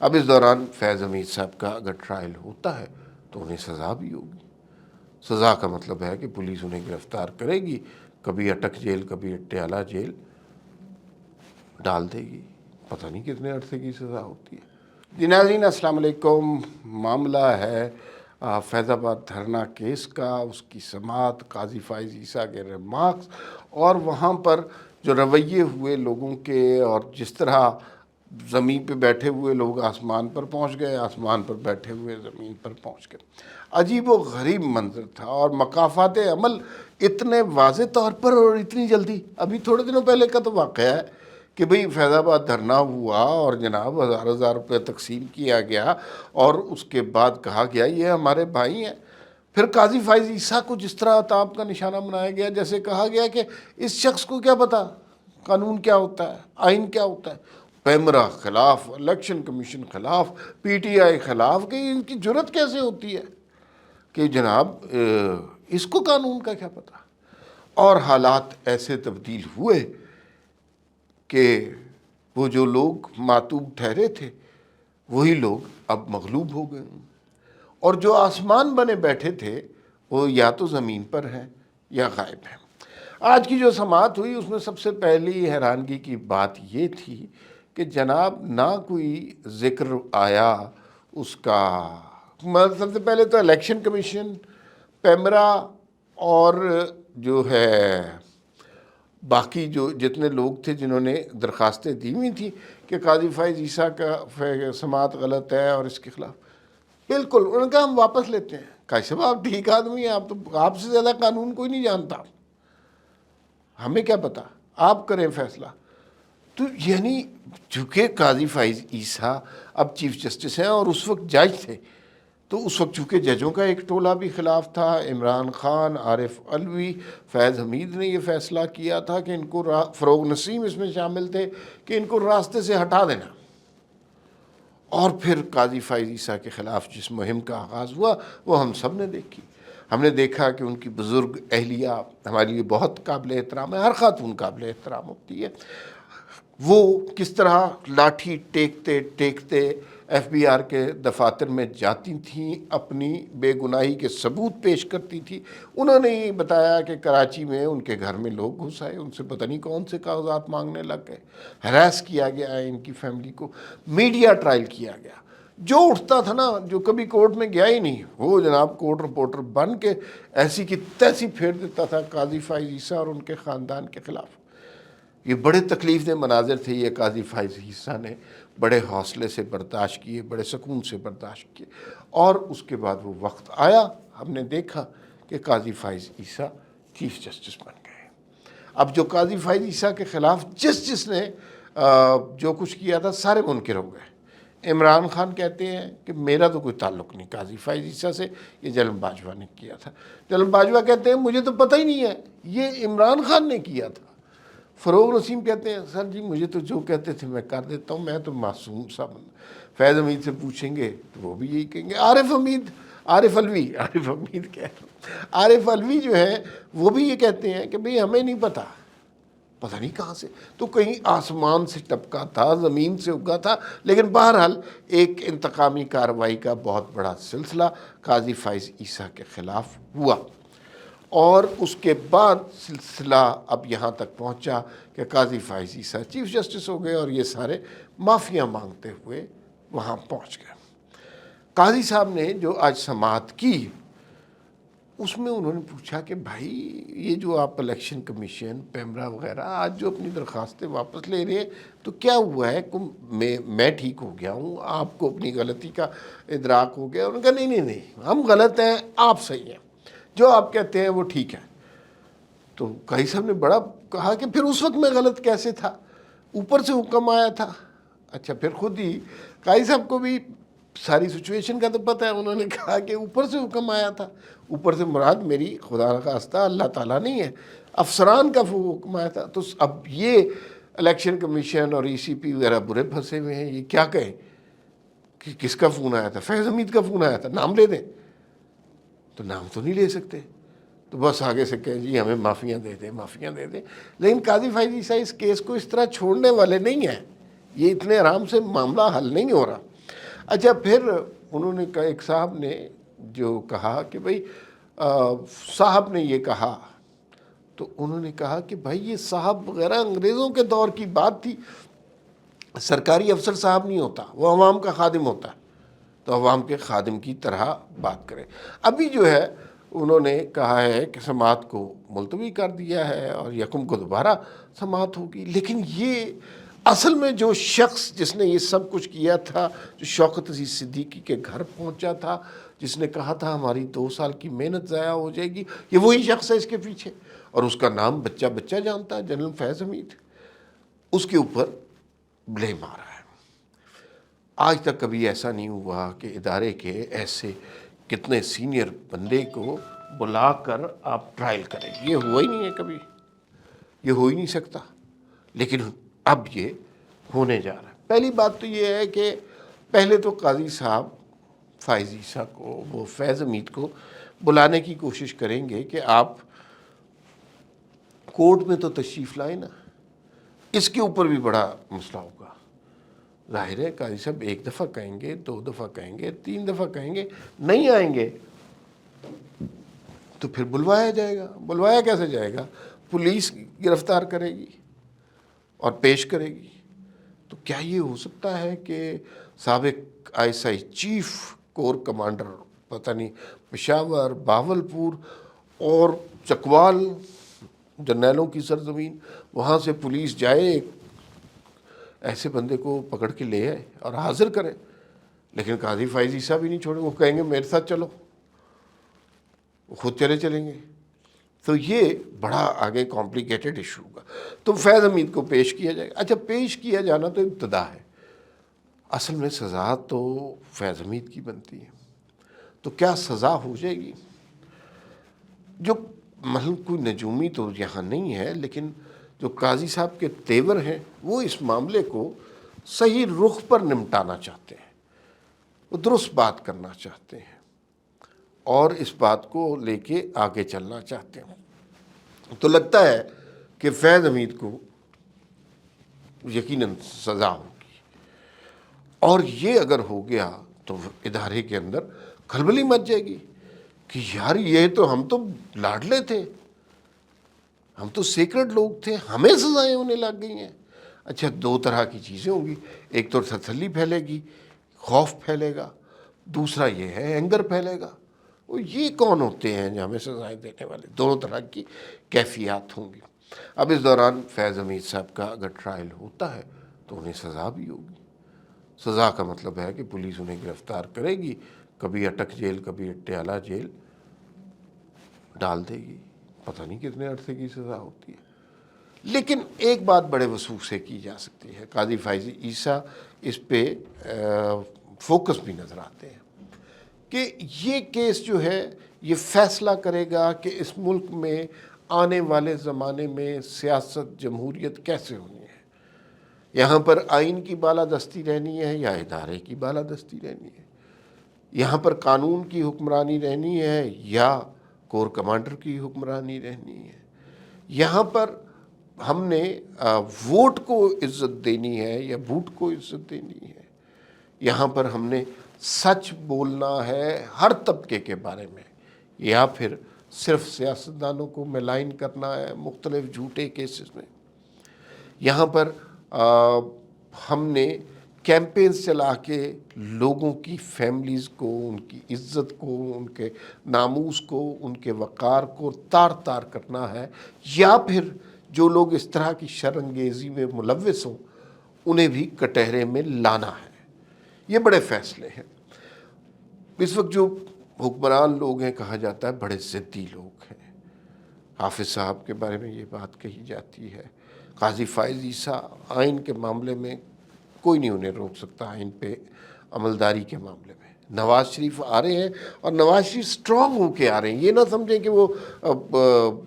اب اس دوران فیض حمید صاحب کا اگر ٹرائل ہوتا ہے تو انہیں سزا بھی ہوگی. سزا کا مطلب ہے کہ پولیس انہیں گرفتار کرے گی، کبھی اٹک جیل کبھی اٹیالہ جیل ڈال دے گی. پتہ نہیں کتنے عرصے کی سزا ہوتی ہے. جی ناظرین السلام علیکم. معاملہ ہے فیض آباد دھرنا کیس کا، اس کی سماعت، قاضی فائز عیسیٰ کے ریمارکس اور وہاں پر جو رویے ہوئے لوگوں کے، اور جس طرح زمین پہ بیٹھے ہوئے لوگ آسمان پر پہنچ گئے، آسمان پر بیٹھے ہوئے زمین پر پہنچ گئے. عجیب و غریب منظر تھا اور مقافات عمل اتنے واضح طور پر اور اتنی جلدی. ابھی تھوڑے دنوں پہلے کا تو واقعہ ہے کہ بھئی فیض آباد دھرنا ہوا اور جناب ہزار روپے تقسیم کیا گیا اور اس کے بعد کہا گیا یہ ہمارے بھائی ہیں. پھر قاضی فائز عیسیٰ کو جس طرح عطاب کا نشانہ بنایا گیا، جیسے کہا گیا کہ اس شخص کو کیا پتا قانون کیا ہوتا ہے، آئین کیا ہوتا ہے. پیمرا خلاف، الیکشن کمیشن خلاف، پی ٹی آئی خلاف، کہ ان کی جرت کیسے ہوتی ہے کہ جناب اس کو قانون کا کیا پتا. اور حالات ایسے تبدیل ہوئے کہ وہ جو لوگ معتوب ٹھہرے تھے وہی لوگ اب مغلوب ہو گئے، اور جو آسمان بنے بیٹھے تھے وہ یا تو زمین پر ہیں یا غائب ہیں. آج کی جو سماعت ہوئی اس میں سب سے پہلی حیرانگی کی بات یہ تھی کہ جناب نہ کوئی ذکر آیا اس کا. سب سے پہلے تو الیکشن کمیشن، پیمرا اور جو ہے باقی جو جتنے لوگ تھے جنہوں نے درخواستیں دی ہوئی تھیں کہ قاضی فائز عیسیٰ کا سماعت غلط ہے اور اس کے خلاف، بالکل انہوں نے کہا ہم واپس لیتے ہیں. قاضی صاحب آپ ٹھیک آدمی ہیں، آپ تو آپ سے زیادہ قانون کوئی نہیں جانتا، ہمیں کیا پتا، آپ کریں فیصلہ. تو یعنی چونکہ قاضی فائز عیسیٰ اب چیف جسٹس ہیں اور اس وقت جج تھے، تو اس وقت چونکہ ججوں کا ایک ٹولہ بھی خلاف تھا، عمران خان، عارف علوی، فیض حمید نے یہ فیصلہ کیا تھا کہ ان کو فروغ نسیم اس میں شامل تھے کہ ان کو راستے سے ہٹا دینا. اور پھر قاضی فائز عیسیٰ کے خلاف جس مہم کا آغاز ہوا وہ ہم سب نے دیکھی. ہم نے دیکھا کہ ان کی بزرگ اہلیہ ہمارے لیے بہت قابل احترام ہے، ہر خاتون قابل احترام ہوتی ہے. وہ کس طرح لاٹھی ٹیکتے ٹیکتے ایف بی آر کے دفاتر میں جاتی تھیں، اپنی بے گناہی کے ثبوت پیش کرتی تھی. انہوں نے یہ بتایا کہ کراچی میں ان کے گھر میں لوگ گھس آئے، ان سے پتہ نہیں کون سے کاغذات مانگنے لگ گئے، ہراس کیا گیا ہے ان کی فیملی کو، میڈیا ٹرائل کیا گیا. جو اٹھتا تھا نا، جو کبھی کورٹ میں گیا ہی نہیں، وہ جناب کورٹ رپورٹر بن کے ایسی کی تیسی پھیر دیتا تھا قاضی فائز عیسیٰ اور ان کے خاندان کے خلاف. یہ بڑے تکلیف دہ مناظر تھے، یہ قاضی فائز عیسیٰ نے بڑے حوصلے سے برداشت کیے، بڑے سکون سے برداشت کیے. اور اس کے بعد وہ وقت آیا، ہم نے دیکھا کہ قاضی فائز عیسیٰ چیف جسٹس بن گئے. اب جو قاضی فائز عیسیٰ کے خلاف جس نے جو کچھ کیا تھا سارے منکر ہو گئے. عمران خان کہتے ہیں کہ میرا تو کوئی تعلق نہیں قاضی فائز عیسیٰ سے، یہ جلم باجوہ نے کیا تھا. جلم باجوہ کہتے ہیں مجھے تو پتہ ہی نہیں ہے، یہ عمران خان نے کیا تھا. فروغ نسیم کہتے ہیں سر جی مجھے تو جو کہتے تھے میں کر دیتا ہوں، میں تو معصوم سا بندہ. فیض حمید سے پوچھیں گے تو وہ بھی یہی کہیں گے. عارف علوی جو ہیں وہ بھی یہ کہتے ہیں کہ بھئی ہمیں نہیں پتہ نہیں کہاں سے، تو کہیں آسمان سے ٹپکا تھا، زمین سے اگا تھا. لیکن بہرحال ایک انتقامی کارروائی کا بہت بڑا سلسلہ قاضی فائز عیسیٰ کے خلاف ہوا، اور اس کے بعد سلسلہ اب یہاں تک پہنچا کہ قاضی فائز عیسیٰ چیف جسٹس ہو گئے اور یہ سارے معافیاں مانگتے ہوئے وہاں پہنچ گئے. قاضی صاحب نے جو آج سماعت کی اس میں انہوں نے پوچھا کہ بھائی یہ جو آپ الیکشن کمیشن، پیمرا وغیرہ آج جو اپنی درخواستیں واپس لے رہے ہیں تو کیا ہوا ہے؟ میں ٹھیک ہو گیا ہوں، آپ کو اپنی غلطی کا ادراک ہو گیا؟ انہوں نے کہا نہیں ہم غلط ہیں، آپ صحیح ہیں، جو آپ کہتے ہیں وہ ٹھیک ہے. تو قاضی صاحب نے بڑا کہا کہ پھر اس وقت میں غلط کیسے تھا، اوپر سے حکم آیا تھا. اچھا پھر خود ہی قاضی صاحب کو بھی ساری سچویشن کا تو پتہ ہے. انہوں نے کہا کہ اوپر سے حکم آیا تھا. اوپر سے مراد میری خدا نخواستہ اللہ تعالیٰ نہیں ہے، افسران کا حکم آیا تھا. تو اب یہ الیکشن کمیشن اور ای سی پی وغیرہ برے پھنسے ہوئے ہیں. یہ کیا کہیں کہ کس کا فون آیا تھا؟ فیض حمید کا فون آیا تھا، نام لے دیں. تو نام تو نہیں لے سکتے، تو بس آگے سے کہیں جی ہمیں معافیاں دے دیں. لیکن قاضی فائز عیسیٰ اس کیس کو اس طرح چھوڑنے والے نہیں ہیں. یہ اتنے آرام سے معاملہ حل نہیں ہو رہا. اچھا پھر انہوں نے کہا، ایک صاحب نے جو کہا کہ بھائی صاحب نے یہ کہا، تو انہوں نے کہا کہ بھائی یہ صاحب وغیرہ انگریزوں کے دور کی بات تھی، سرکاری افسر صاحب نہیں ہوتا، وہ عوام کا خادم ہوتا ہے، تو عوام کے خادم کی طرح بات کریں۔ ابھی جو ہے انہوں نے کہا ہے کہ سماعت کو ملتوی کر دیا ہے اور یکم کو دوبارہ سماعت ہوگی، لیکن یہ اصل میں جو شخص جس نے یہ سب کچھ کیا تھا، جو شوکت عزیز صدیقی کے گھر پہنچا تھا، جس نے کہا تھا ہماری 2 سال کی محنت ضائع ہو جائے گی، یہ وہی شخص ہے اس کے پیچھے، اور اس کا نام بچہ بچہ جانتا ہے، جنرل فیض حمید، اس کے اوپر بلیم آ رہا ہے۔ آج تک کبھی ایسا نہیں ہوا کہ ادارے کے ایسے کتنے سینئر بندے کو بلا کر آپ ٹرائل کریں، یہ ہوا ہی نہیں ہے کبھی، یہ ہو ہی نہیں سکتا، لیکن اب یہ ہونے جا رہا ہے۔ پہلی بات تو یہ ہے کہ پہلے تو قاضی صاحب فائز عیسیٰ کو، وہ فیض حمید کو بلانے کی کوشش کریں گے کہ آپ کورٹ میں تو تشریف لائیں نا، اس کے اوپر بھی بڑا مسئلہ ہوگا۔ ظاہر ہے قاضی صاحب 1 دفعہ کہیں گے، 2 دفعہ کہیں گے، 3 دفعہ کہیں گے، نہیں آئیں گے تو پھر بلوایا جائے گا۔ بلوایا کیسے جائے گا؟ پولیس گرفتار کرے گی اور پیش کرے گی۔ تو کیا یہ ہو سکتا ہے کہ سابق ISI چیف کور کمانڈر، پتہ نہیں پشاور، بہاولپور اور چکوال، جرنیلوں کی سرزمین، وہاں سے پولیس جائے، ایسے بندے کو پکڑ کے لے آئے اور حاضر کرے؟ لیکن قاضی فائز عیسیٰ بھی نہیں چھوڑیں، وہ کہیں گے میرے ساتھ چلو، وہ خود چلیں گے۔ تو یہ بڑا آگے کمپلیکیٹڈ ایشو ہوگا۔ تو فیض حمید کو پیش کیا جائے گا۔ اچھا پیش کیا جانا تو ابتدا ہے، اصل میں سزا تو فیض حمید کی بنتی ہے۔ تو کیا سزا ہو جائے گی؟ جو مطلب کوئی نجومی تو یہاں نہیں ہے، لیکن جو قاضی صاحب کے تیور ہیں وہ اس معاملے کو صحیح رخ پر نمٹانا چاہتے ہیں، وہ درست بات کرنا چاہتے ہیں اور اس بات کو لے کے آگے چلنا چاہتے ہیں۔ تو لگتا ہے کہ فیض حمید کو یقیناً سزا ہوگی، اور یہ اگر ہو گیا تو ادارے کے اندر کھلبلی مچ جائے گی کہ یار یہ تو ہم تو لاڈلے تھے، ہم تو سیکرڈ لوگ تھے، ہمیں سزائیں ہونے لگ گئی ہیں۔ اچھا 2 طرح کی چیزیں ہوں گی، ایک تو تسلی پھیلے گی، خوف پھیلے گا، دوسرا یہ ہے اینگر پھیلے گا، وہ یہ کون ہوتے ہیں جو ہمیں سزائیں دینے والے؟ دونوں طرح کی کیفیات ہوں گی۔ اب اس دوران فیض حمید صاحب کا اگر ٹرائل ہوتا ہے تو انہیں سزا بھی ہوگی۔ سزا کا مطلب ہے کہ پولیس انہیں گرفتار کرے گی، کبھی اٹک جیل، کبھی اٹیالہ جیل ڈال دے گی، پتہ نہیں کتنے عرصے کی سزا ہوتی ہے۔ لیکن ایک بات بڑے وثوق سے کی جا سکتی ہے، قاضی فائز عیسیٰ اس پہ فوکس بھی نظر آتے ہیں کہ یہ کیس جو ہے یہ فیصلہ کرے گا کہ اس ملک میں آنے والے زمانے میں سیاست، جمہوریت کیسے ہونی ہے، یہاں پر آئین کی بالادستی رہنی ہے یا ادارے کی بالادستی رہنی ہے، یہاں پر قانون کی حکمرانی رہنی ہے یا کور کمانڈر کی حکمرانی رہنی ہے، یہاں پر ہم نے ووٹ کو عزت دینی ہے یا بوٹ کو عزت دینی ہے، یہاں پر ہم نے سچ بولنا ہے ہر طبقے کے بارے میں، یا پھر صرف سیاستدانوں کو ملائن کرنا ہے مختلف جھوٹے کیسز میں، یہاں پر ہم نے کیمپینز چلا کے لوگوں کی فیملیز کو، ان کی عزت کو، ان کے ناموس کو، ان کے وقار کو تار تار کرنا ہے، یا پھر جو لوگ اس طرح کی شرانگیزی میں ملوث ہوں انہیں بھی کٹہرے میں لانا ہے۔ یہ بڑے فیصلے ہیں۔ اس وقت جو حکمران لوگ ہیں، کہا جاتا ہے بڑے ضدی لوگ ہیں۔ حافظ صاحب کے بارے میں یہ بات کہی جاتی ہے، قاضی فائز عیسیٰ آئین کے معاملے میں کوئی نہیں انہیں روک سکتا، آئین پہ عملداری کے معاملے میں۔ نواز شریف آ رہے ہیں اور نواز شریف سٹرونگ ہو کے آ رہے ہیں، یہ نہ سمجھیں کہ وہ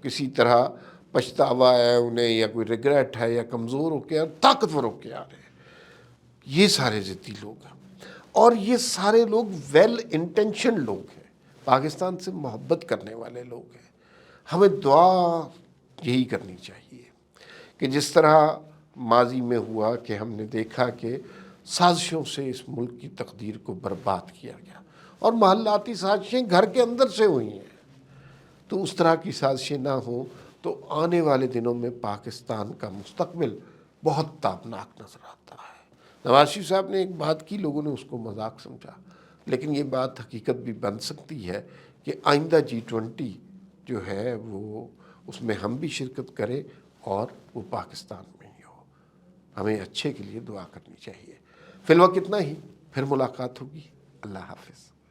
کسی طرح پچھتاوا ہے انہیں یا کوئی ریگریٹ ہے یا کمزور ہو کے، طاقتور ہو کے آ رہے ہیں۔ یہ سارے ضدی لوگ ہیں اور یہ سارے لوگ ویل انٹینشن لوگ ہیں، پاکستان سے محبت کرنے والے لوگ ہیں۔ ہمیں دعا یہی کرنی چاہیے کہ جس طرح ماضی میں ہوا کہ ہم نے دیکھا کہ سازشوں سے اس ملک کی تقدیر کو برباد کیا گیا، اور محلاتی سازشیں گھر کے اندر سے ہوئی ہیں۔ تو اس طرح کی سازشیں نہ ہوں تو آنے والے دنوں میں پاکستان کا مستقبل بہت تابناک نظر آتا ہے۔ نواز شریف صاحب نے ایک بات کی، لوگوں نے اس کو مذاق سمجھا، لیکن یہ بات حقیقت بھی بن سکتی ہے کہ آئندہ G20 جو ہے وہ اس میں ہم بھی شرکت کریں اور وہ پاکستان میں ہی ہو۔ ہمیں اچھے کے لیے دعا کرنی چاہیے۔ فی الوقت اتنا ہی، پھر ملاقات ہوگی۔ اللہ حافظ۔